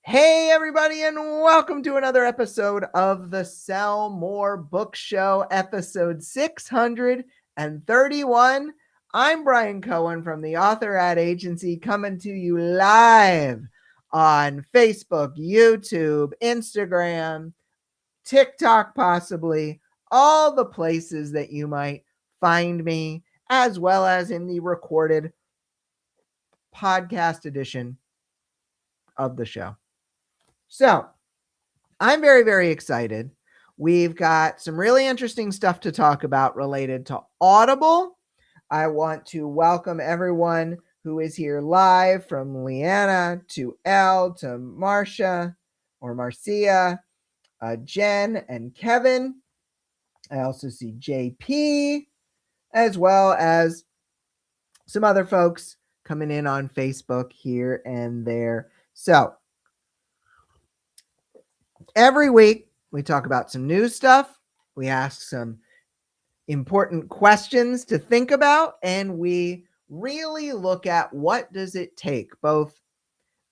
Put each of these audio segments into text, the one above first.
Hey, everybody, and welcome to another episode of the Sell More Book Show, episode 631. I'm Brian Cohen from the Author Ad Agency, coming to you live on Facebook, YouTube, Instagram, TikTok, possibly, all the places that you might find me, as well as in the recorded podcast edition of the show. So, I'm very, very excited. We've got some really interesting stuff to talk about related to Audible. I want to welcome everyone who is here live, from Leanna to Elle to Marcia or Marcia, Jen and Kevin. I also see JP, as well as some other folks coming in on Facebook here and there. So every week we talk about some new stuff. We ask some important questions to think about, and we really look at what does it take, both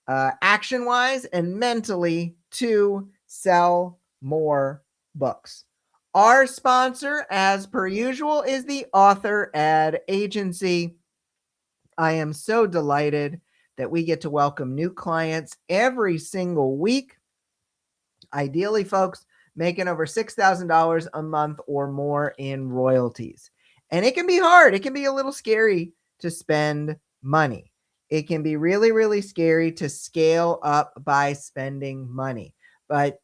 action-wise and mentally, to sell more books. Our sponsor, as per usual, is the Author Ad Agency. I am so delighted that we get to welcome new clients every single week. Ideally, folks, making over $6,000 a month or more in royalties. And it can be hard. It can be a little scary to spend money. It can be really, really scary to scale up by spending money. But,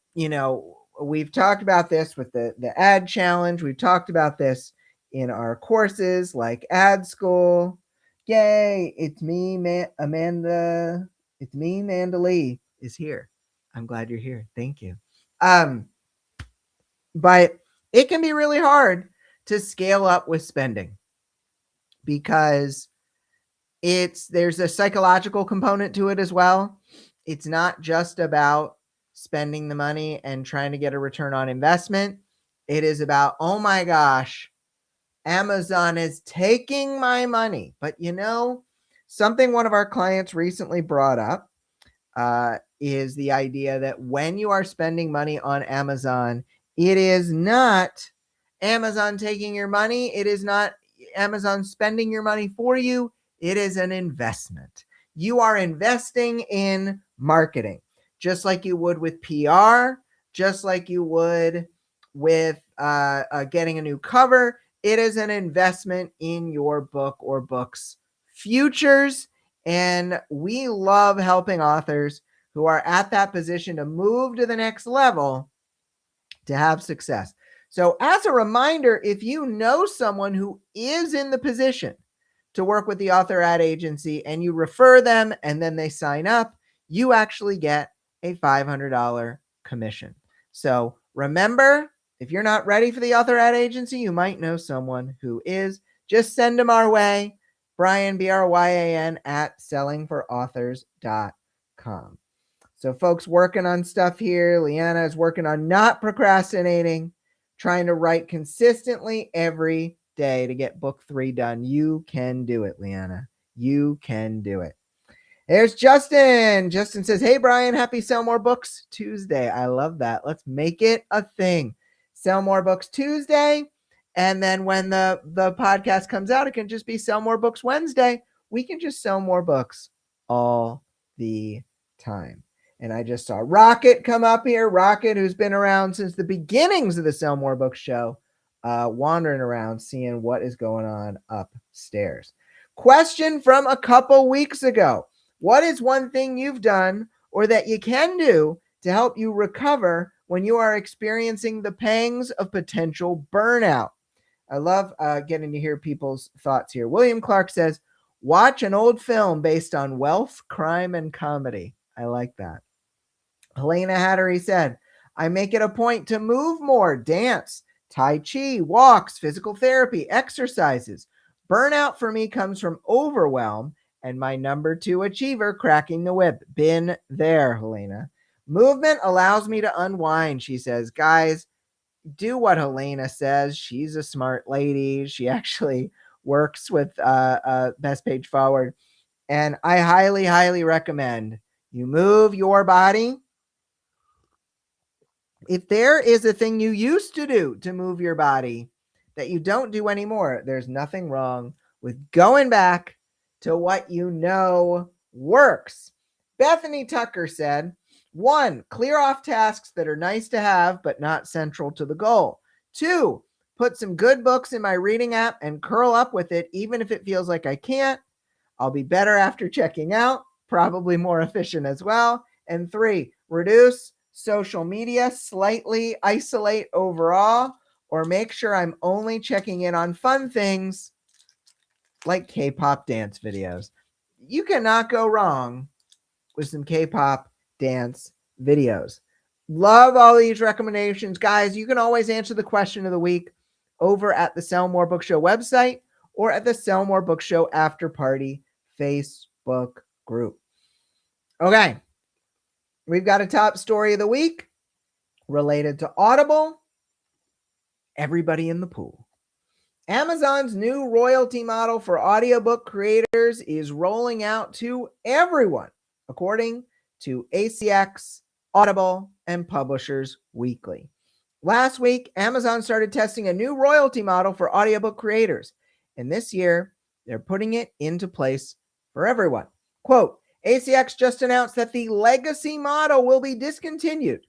we've talked about this with the ad challenge. We've talked about this in our courses like Ad School. Yay, it's me, Amanda. It's me, Amanda Lee is here. I'm glad you're here. Thank you. But it can be really hard to scale up with spending, because there's a psychological component to it as well. It's not just about spending the money and trying to get a return on investment. It is about, oh my gosh, Amazon is taking my money. But something one of our clients recently brought up is the idea that when you are spending money on Amazon, it is not Amazon taking your money. It is not Amazon spending your money for you. It is an investment. You are investing in marketing, just like you would with PR, just like you would with getting a new cover. It is an investment in your book or books' futures. And we love helping authors who are at that position to move to the next level to have success. So as a reminder, if you know someone who is in the position to work with the Author Ad Agency and you refer them and then they sign up, you actually get a $500 commission. So remember, if you're not ready for the Author Ad Agency, you might know someone who is. Just send them our way. Brian, Bryan, at sellingforauthors.com. So folks working on stuff here. Leanna is working on not procrastinating, trying to write consistently every day to get book 3 done. You can do it, Leanna. You can do it. There's Justin. Justin says, hey, Brian, happy Sell More Books Tuesday. I love that. Let's make it a thing. Sell More Books Tuesday. And then when the podcast comes out, it can just be Sell More Books Wednesday. We can just sell more books all the time. And I just saw Rocket come up here. Rocket, who's been around since the beginnings of the Sell More Books show, wandering around, seeing what is going on upstairs. Question from a couple weeks ago. What is one thing you've done or that you can do to help you recover when you are experiencing the pangs of potential burnout? I love getting to hear people's thoughts here. William Clark says, watch an old film based on wealth, crime, and comedy. I like that. Helena Hattery said, I make it a point to move more, dance, Tai Chi, walks, physical therapy, exercises. Burnout for me comes from overwhelm and my number 2 achiever, cracking the whip. Been there, Helena. Movement allows me to unwind, she says. Guys, do what Helena says. She's a smart lady. She actually works with Best Page Forward. And I highly, highly recommend you move your body. If there is a thing you used to do to move your body that you don't do anymore, there's nothing wrong with going back to what you know works. Bethany Tucker said, 1, clear off tasks that are nice to have but not central to the goal. 2, put some good books in my reading app and curl up with it even if it feels like I can't. I'll be better after checking out, probably more efficient as well. And 3, reduce social media, slightly isolate overall, or make sure I'm only checking in on fun things like K-pop dance videos. You cannot go wrong with some K-pop dance videos. Love all these recommendations. Guys, you can always answer the question of the week over at the Sell More Book Show website or at the Sell More Book Show After Party Facebook group. Okay, we've got a top story of the week related to Audible. Everybody in the pool. Amazon's new royalty model for audiobook creators is rolling out to everyone, according to ACX, Audible, and Publishers Weekly. Last week, Amazon started testing a new royalty model for audiobook creators, and this year, they're putting it into place for everyone. Quote, ACX just announced that the legacy model will be discontinued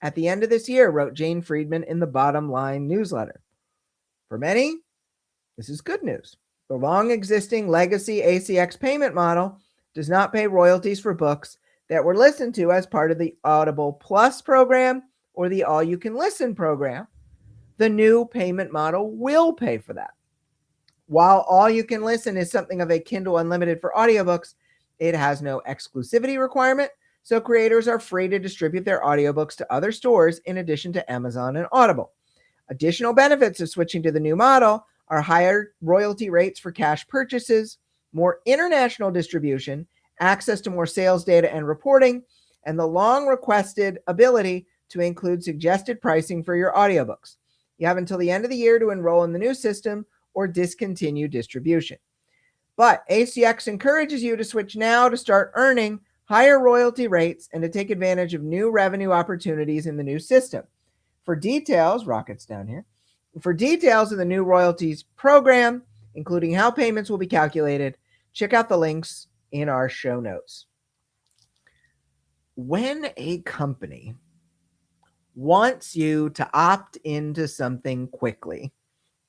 at the end of this year, wrote Jane Friedman in the Bottom Line newsletter. For many, this is good news. The long-existing legacy ACX payment model does not pay royalties for books that were listened to as part of the Audible Plus program or the All-You-Can-Listen program. The new payment model will pay for that. While All-You-Can-Listen is something of a Kindle Unlimited for audiobooks, it has no exclusivity requirement, so creators are free to distribute their audiobooks to other stores in addition to Amazon and Audible. Additional benefits of switching to the new model are higher royalty rates for cash purchases, more international distribution, access to more sales data and reporting, and the long requested ability to include suggested pricing for your audiobooks. You have until the end of the year to enroll in the new system or discontinue distribution. But ACX encourages you to switch now to start earning higher royalty rates and to take advantage of new revenue opportunities in the new system. For details, rockets down here, for details of the new royalties program, including how payments will be calculated, check out the links in our show notes. When a company wants you to opt into something quickly,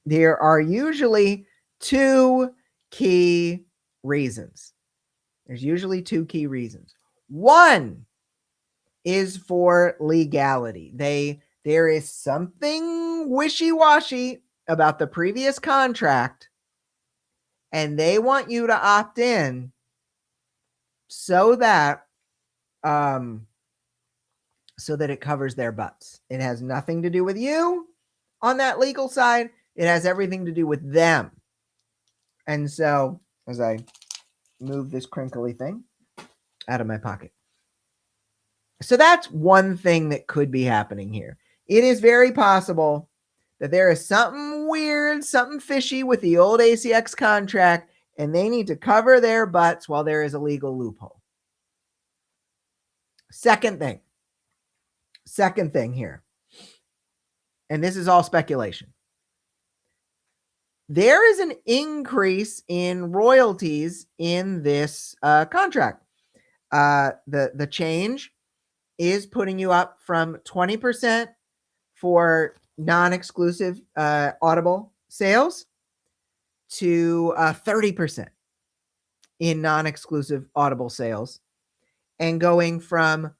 there are usually two key reasons. There's usually two key reasons. One is for legality. There is something wishy-washy about the previous contract, and they want you to opt in so that it covers their butts. It has nothing to do with you on that legal side. It has everything to do with them. And so, as I move this crinkly thing out of my pocket. So that's one thing that could be happening here. It is very possible that there is something weird, something fishy with the old ACX contract, and they need to cover their butts while there is a legal loophole. Second thing here, and this is all speculation. There is an increase in royalties in this contract. The change is putting you up from 20% for non-exclusive Audible sales to 30% in non-exclusive Audible sales, and going from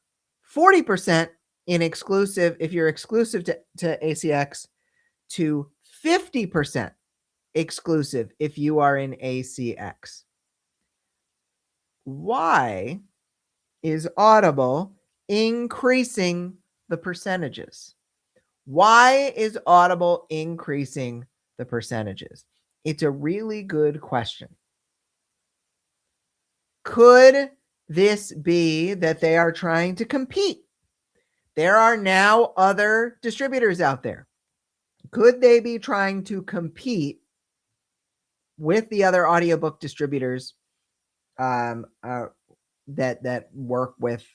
40% in exclusive, if you're exclusive to ACX, to 50% exclusive if you are in ACX. Why is Audible increasing the percentages? Why is Audible increasing the percentages? It's a really good question. Could this be that they are trying to compete? There are now other distributors out there. Could they be trying to compete with the other audiobook distributors that work with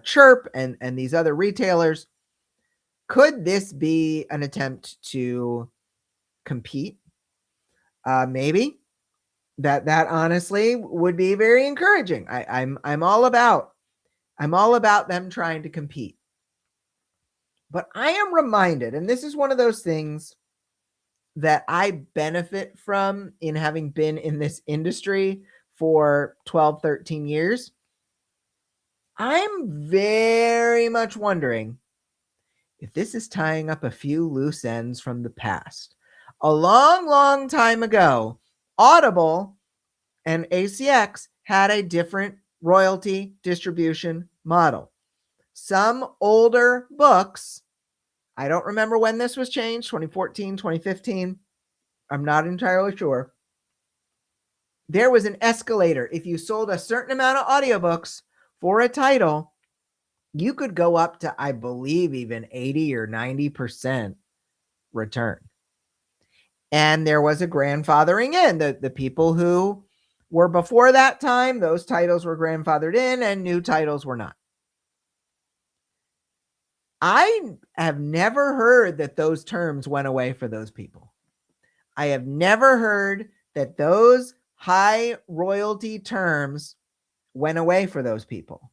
Chirp and these other retailers? Could this be an attempt to compete? Maybe. That honestly would be very encouraging. I'm all about them trying to compete. But I am reminded, and this is one of those things that I benefit from in having been in this industry for 12, 13 years. I'm very much wondering if this is tying up a few loose ends from the past. A long, long time ago, Audible and ACX had a different royalty distribution model. Some older books, I don't remember when this was changed, 2014, 2015. I'm not entirely sure. There was an escalator. If you sold a certain amount of audiobooks for a title, you could go up to, I believe, even 80 or 90% return. And there was a grandfathering in. The people who were before that time, those titles were grandfathered in and new titles were not. I have never heard that those terms went away for those people. I have never heard that those high royalty terms went away for those people.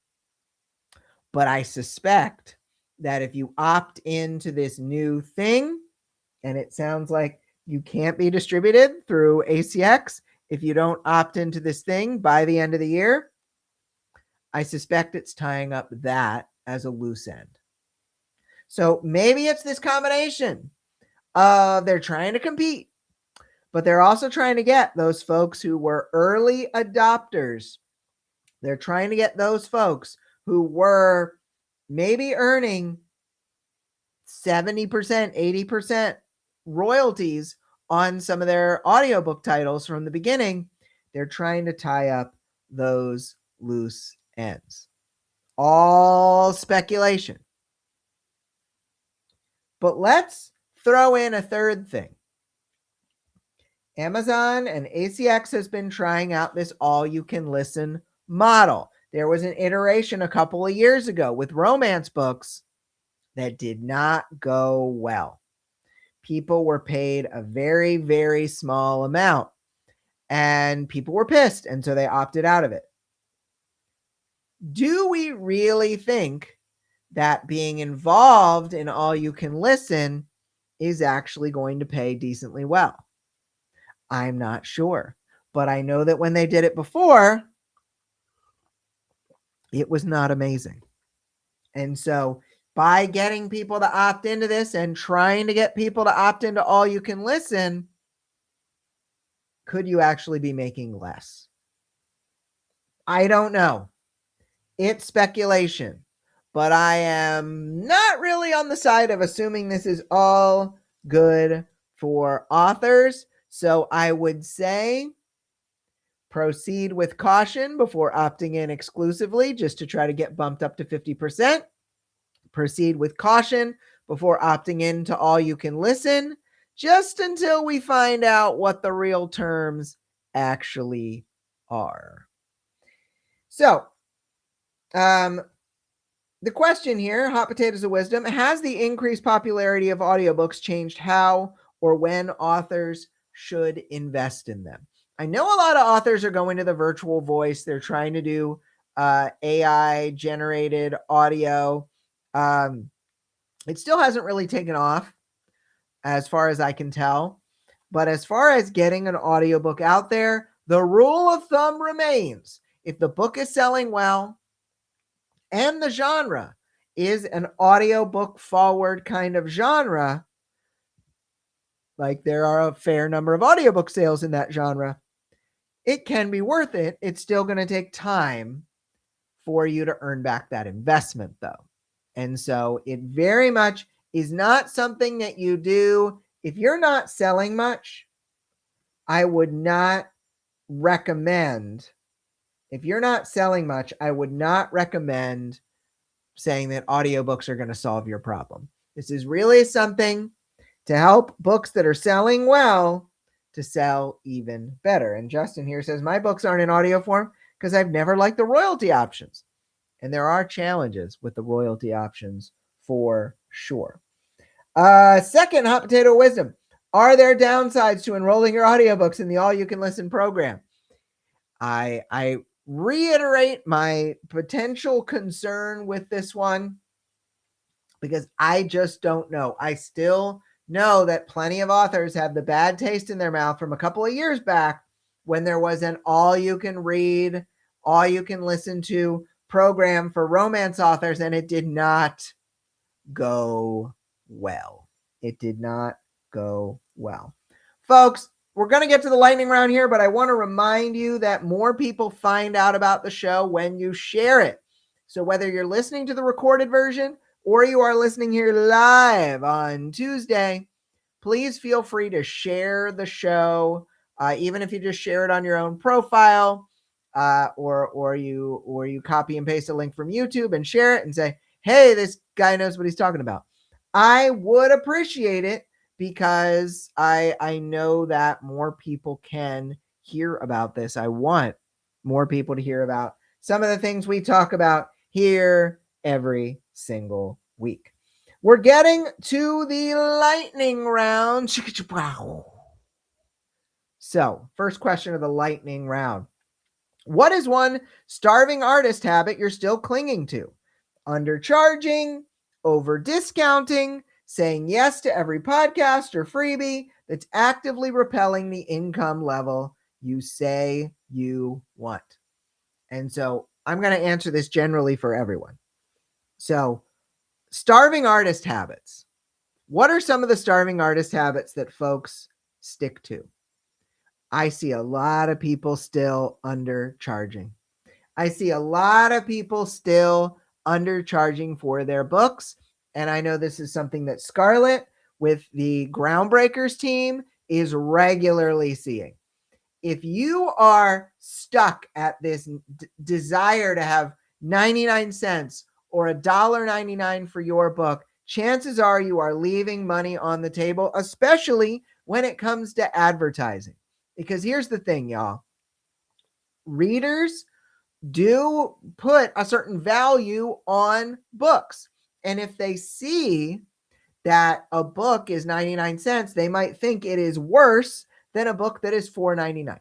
But I suspect that if you opt into this new thing, and it sounds like you can't be distributed through ACX if you don't opt into this thing by the end of the year, I suspect it's tying up that as a loose end. So maybe it's this combination of they're trying to compete, but they're also trying to get those folks who were early adopters. They're trying to get those folks who were maybe earning 70%, 80% royalties on some of their audiobook titles from the beginning. They're trying to tie up those loose ends. All speculation. But let's throw in a third thing. Amazon and ACX has been trying out this all-you-can-listen model. There was an iteration a couple of years ago with romance books that did not go well. People were paid a very, very small amount, and people were pissed, and so they opted out of it. Do we really think that being involved in all you can listen is actually going to pay decently well? I'm not sure, but I know that when they did it before, it was not amazing. And so by getting people to opt into this and trying to get people to opt into all you can listen, could you actually be making less? I don't know. It's speculation, but I am not really on the side of assuming this is all good for authors. So I would say proceed with caution before opting in exclusively just to try to get bumped up to 50%. Proceed with caution before opting in to all you can listen, just until we find out what the real terms actually are. So, the question here, Hot Potatoes of Wisdom, has the increased popularity of audiobooks changed how or when authors should invest in them? I know a lot of authors are going to the virtual voice. They're trying to do AI generated audio. It still hasn't really taken off as far as I can tell. But as far as getting an audiobook out there, the rule of thumb remains. If the book is selling well and the genre is an audiobook forward kind of genre, like there are a fair number of audiobook sales in that genre, it can be worth it. It's still going to take time for you to earn back that investment, though. And so it very much is not something that you do. If you're not selling much, I would not recommend, if you're not selling much, I would not recommend saying that audiobooks are going to solve your problem. This is really something to help books that are selling well to sell even better. And Justin here says, my books aren't in audio form because I've never liked the royalty options. And there are challenges with the royalty options for sure. Second, hot potato wisdom. Are there downsides to enrolling your audiobooks in the all you can listen program? I reiterate my potential concern with this one because I just don't know. I still know that plenty of authors have the bad taste in their mouth from a couple of years back when there was an all you can read, all you can listen to program for romance authors, and it did not go well. It did not go well. Folks, we're going to get to the lightning round here, but I want to remind you that more people find out about the show when you share it. So whether you're listening to the recorded version or you are listening here live on Tuesday, please feel free to share the show, even if you just share it on your own profile, or you copy and paste a link from YouTube and share it and say, hey, this guy knows what he's talking about. I would appreciate it because I know that more people can hear about this. I want more people to hear about some of the things we talk about here every single week. We're getting to the lightning round. So, first question of the lightning round. What is one starving artist habit you're still clinging to? Undercharging, over discounting, saying yes to every podcast or freebie that's actively repelling the income level you say you want. And so I'm going to answer this generally for everyone. So, starving artist habits. What are some of the starving artist habits that folks stick to? I see a lot of people still undercharging. I see a lot of people still undercharging for their books. And I know this is something that Scarlett with the Groundbreakers team is regularly seeing. If you are stuck at this desire to have 99 cents or $1.99 for your book, chances are you are leaving money on the table, especially when it comes to advertising. Because here's the thing, y'all. Readers do put a certain value on books. And if they see that a book is 99 cents, they might think it is worse than a book that is $4.99.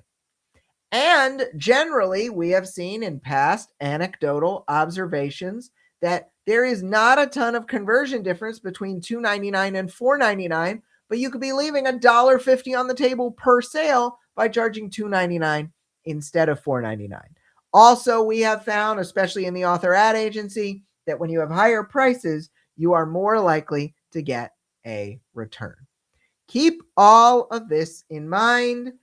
And generally, we have seen in past anecdotal observations that there is not a ton of conversion difference between $2.99 and $4.99, but you could be leaving $1.50 on the table per sale by charging $2.99 instead of $4.99. Also, we have found, especially in the author ad agency, that when you have higher prices, you are more likely to get a return. Keep all of this in mind.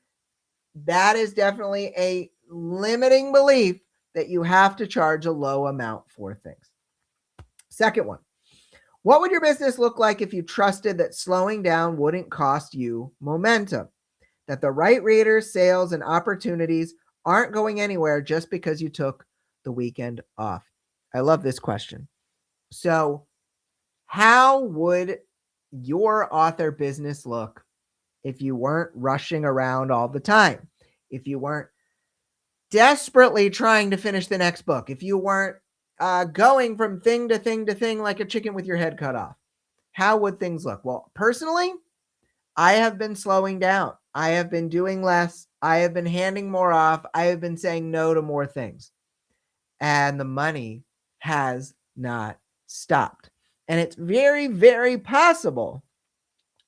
That is definitely a limiting belief that you have to charge a low amount for things. Second one, what would your business look like if you trusted that slowing down wouldn't cost you momentum? That the right readers, sales, and opportunities aren't going anywhere just because you took the weekend off? I love this question. So, how would your author business look if you weren't rushing around all the time? If you weren't desperately trying to finish the next book? If you weren't going from thing to thing to thing like a chicken with your head cut off? How would things look? Well, personally, I have been slowing down. I have been doing less. I have been handing more off. I have been saying no to more things. And the money has not stopped. And it's very, very possible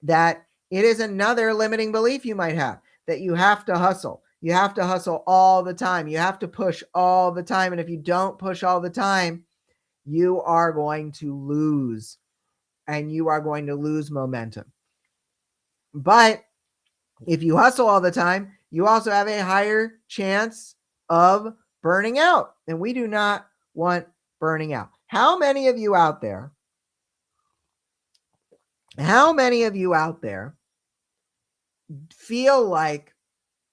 that it is another limiting belief you might have, that you have to hustle. You have to hustle all the time. You have to push all the time. And if you don't push all the time, you are going to lose. And you are going to lose momentum. But if you hustle all the time, you also have a higher chance of burning out. And we do not want burning out. How many of you out there feel like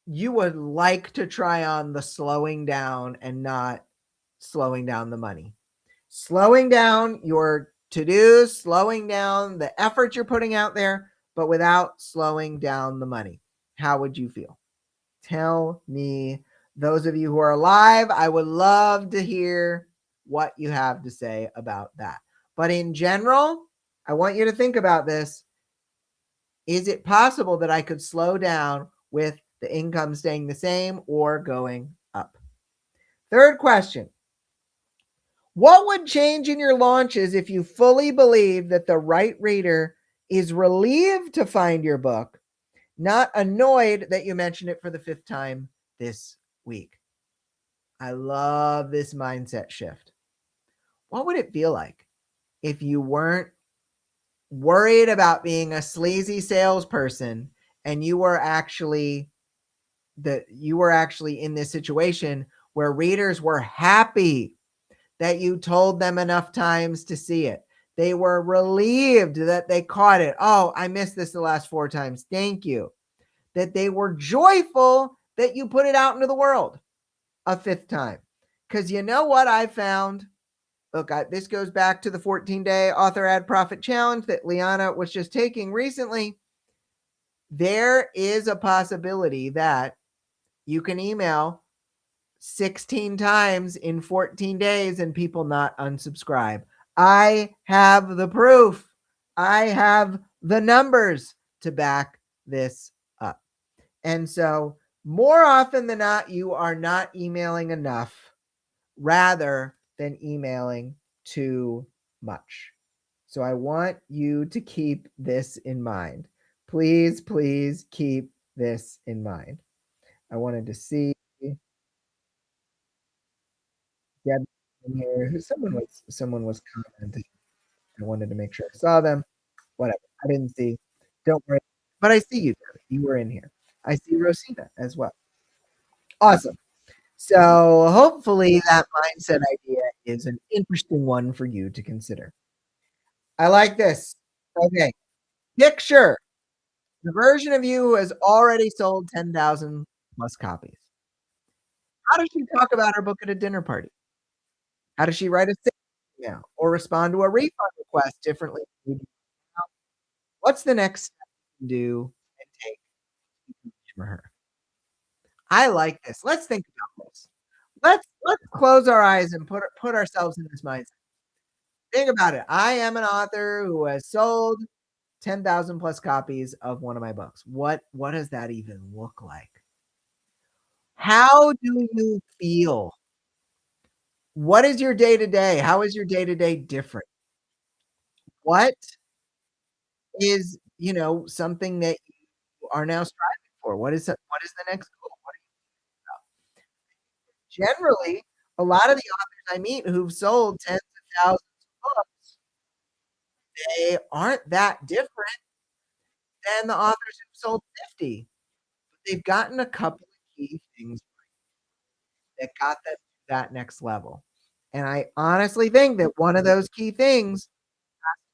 you would like to try on the slowing down and not slowing down the money? Slowing down your to-dos, slowing down the effort you're putting out there, but without slowing down the money. How would you feel? Tell me, those of you who are alive, I would love to hear what you have to say about that. But in general, I want you to think about this. Is it possible that I could slow down with the income staying the same or going up? Third question. What would change in your launches if you fully believe that the right reader is relieved to find your book, not annoyed that you mentioned it for the fifth time this week? I love this mindset shift. What would it feel like if you weren't worried about being a sleazy salesperson and you were actually in this situation where readers were happy that you told them enough times to see it. They were relieved that they caught it. Oh, I missed this the last 4 times. Thank you. That they were joyful that you put it out into the world a fifth time. Because you know what I found? Look, this goes back to the 14-day author ad profit challenge that Liana was just taking recently. There is a possibility that you can email 16 times in 14 days and people not unsubscribe. I have the proof. I have the numbers to back this up. And so, more often than not, you are not emailing enough rather than emailing too much. So, I want you to keep this in mind. Please, please keep this in mind. I wanted to see Deb in here. Someone was commenting. I wanted to make sure I saw them. Whatever. I didn't see. Don't worry. But I see you, Debbie. You were in here. I see Rosina as well. Awesome. So hopefully that mindset idea is an interesting one for you to consider. I like this. Okay. Picture the version of you who has already sold 10,000 plus copies. How does she talk about her book at a dinner party? How does she write a sales email or respond to a refund request differently than you do now? What's the next step you can do and take for her? I like this. Let's think about this. Let's close our eyes and put ourselves in this mindset. Think about it. I am an author who has sold 10,000 plus copies of one of my books. What does that even look like? How do you feel? What is your day to day? How is your day to day different? What is, something that you are now striving for? What is the next goal? What generally, a lot of the authors I meet who've sold tens of thousands of books, they aren't that different than the authors who've sold 50. They've gotten a couple of key things that got them to that next level. And I honestly think that one of those key things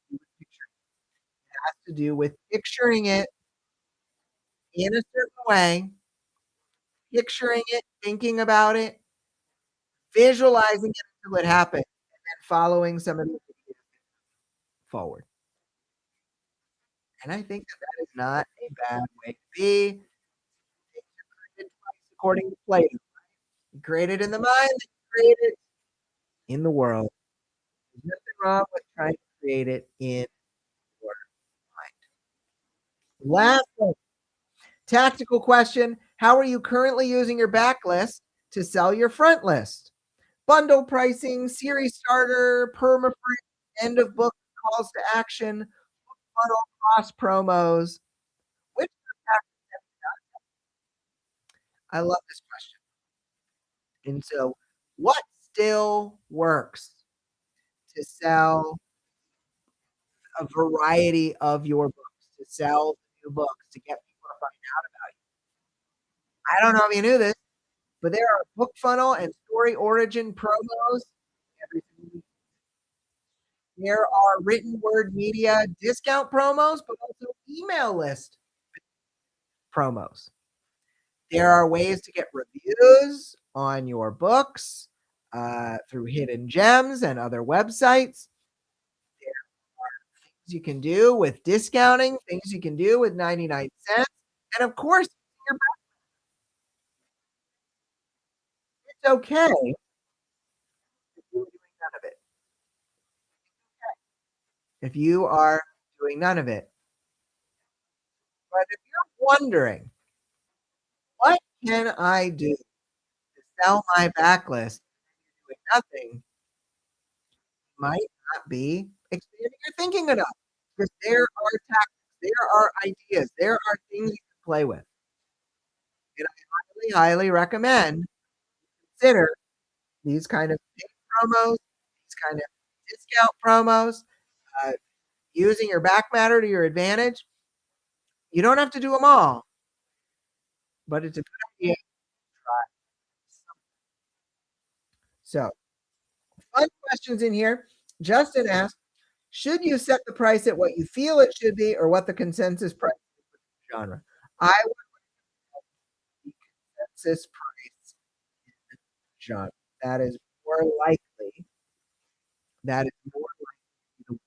has to do with picturing it in a certain way, picturing it, thinking about it, visualizing it until it happens, and following some of the forward. And I think that that is not a bad way to be. Things are created twice according to Plato. You create it in the mind, you create it in the world. There's nothing wrong with trying to create it in your mind. Last one, tactical question. How are you currently using your backlist to sell your front list? Bundle pricing, series starter, perma end of book calls to action, funnel cross promos. Which I love this question. And so, what still works to sell a variety of your books, to sell new books, to get people to find out about you? I don't know if you knew this, but there are book funnel and story origin promos every single week. There are written word media discount promos, but also email list promos. There are ways to get reviews on your books through Hidden Gems and other websites. There are things you can do with discounting, things you can do with 99 cents. And of course, it's okay if you're doing none of it. if you are doing none of it. But if you're wondering, what can I do to sell my backlist doing nothing, might not be expanding your thinking enough. Because there are tactics, there are ideas, there are things you can play with. And I highly, highly recommend consider these kind of big promos, these kind of discount promos, uh, using your back matter to your advantage. You don't have to do them all, but it's a good idea to try some. So, fun questions in here. Justin asked, should you set the price at what you feel it should be or what the consensus price is for the genre? I would the consensus price in the genre. That is more likely. That is more likely to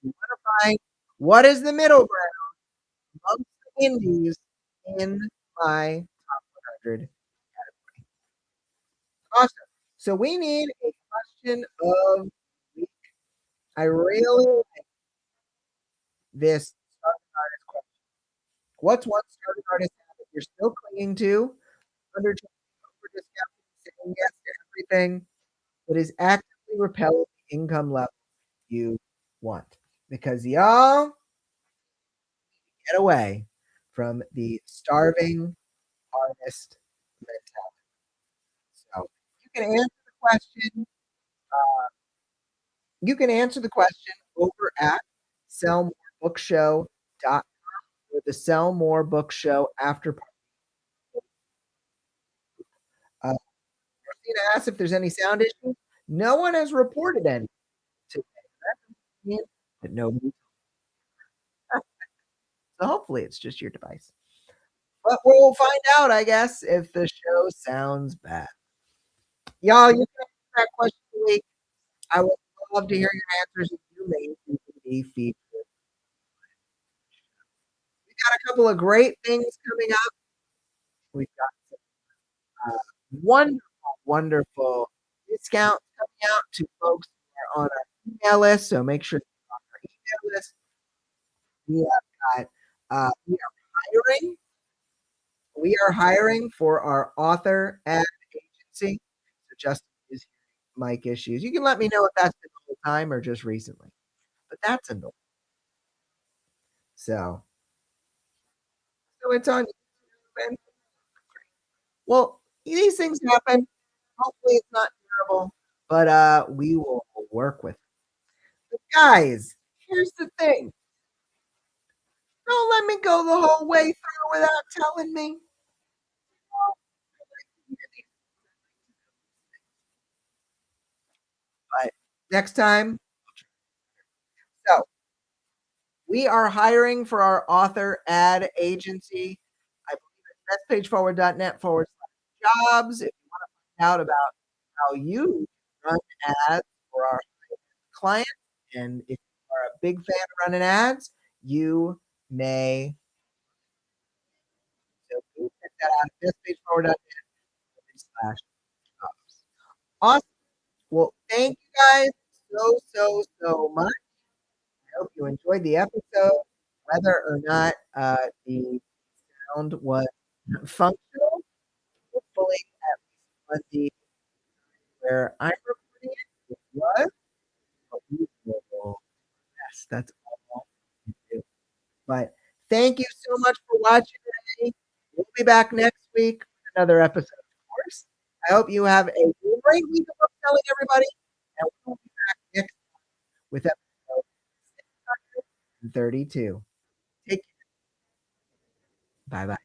you want to find what is the middle ground amongst the indies in my top 100 category. Awesome. So we need a question of the week. I really like this starting artist question. What's one starting artist habit you're still clinging to, undertaking, over discounting, saying yes to everything that is actively repelling the income level you want? Because y'all get away from the starving artist mentality. So you can answer the question. You can answer the question over at sellmorebookshow.com or the Sell More Book Show after party. Christina asks if there's any sound issues. No one has reported any today. That doesn't mean that nobody. So hopefully it's just your device. But we'll find out, I guess, if the show sounds bad. Y'all, you can answer that question of the week. I would love to hear your answers if you may be featured. We got a couple of great things coming up. We've got some wonderful, wonderful discounts coming out to folks who are on our email list. So make sure you're on our email list. We have got we are hiring. We are hiring for our author ad agency. So Justin is hearing mic issues. You can let me know if that's been the whole time or just recently. But that's annoying. So it's on YouTube. And well, these things happen. Hopefully it's not terrible, but we will work with it. But guys, here's the thing. Don't let me go the whole way through without telling me. But next time, so we are hiring for our author ad agency. I believe it's bestpageforward.net/jobs. If you want to find out about how you run ads for our clients, and if you are a big fan of running ads, you may so please check that out at bestpageforward.net/jobs. Awesome. Well, thank you guys so, so, so much. I hope you enjoyed the episode, whether or not the sound was functional. Hopefully, at least on the where I'm recording it, it was. But we will, yes, that's all we can do. But thank you so much for watching today. We'll be back next week with another episode, of course. I hope you have a great week of book selling, everybody. And we'll be back next with episode 632. Take care. Bye bye.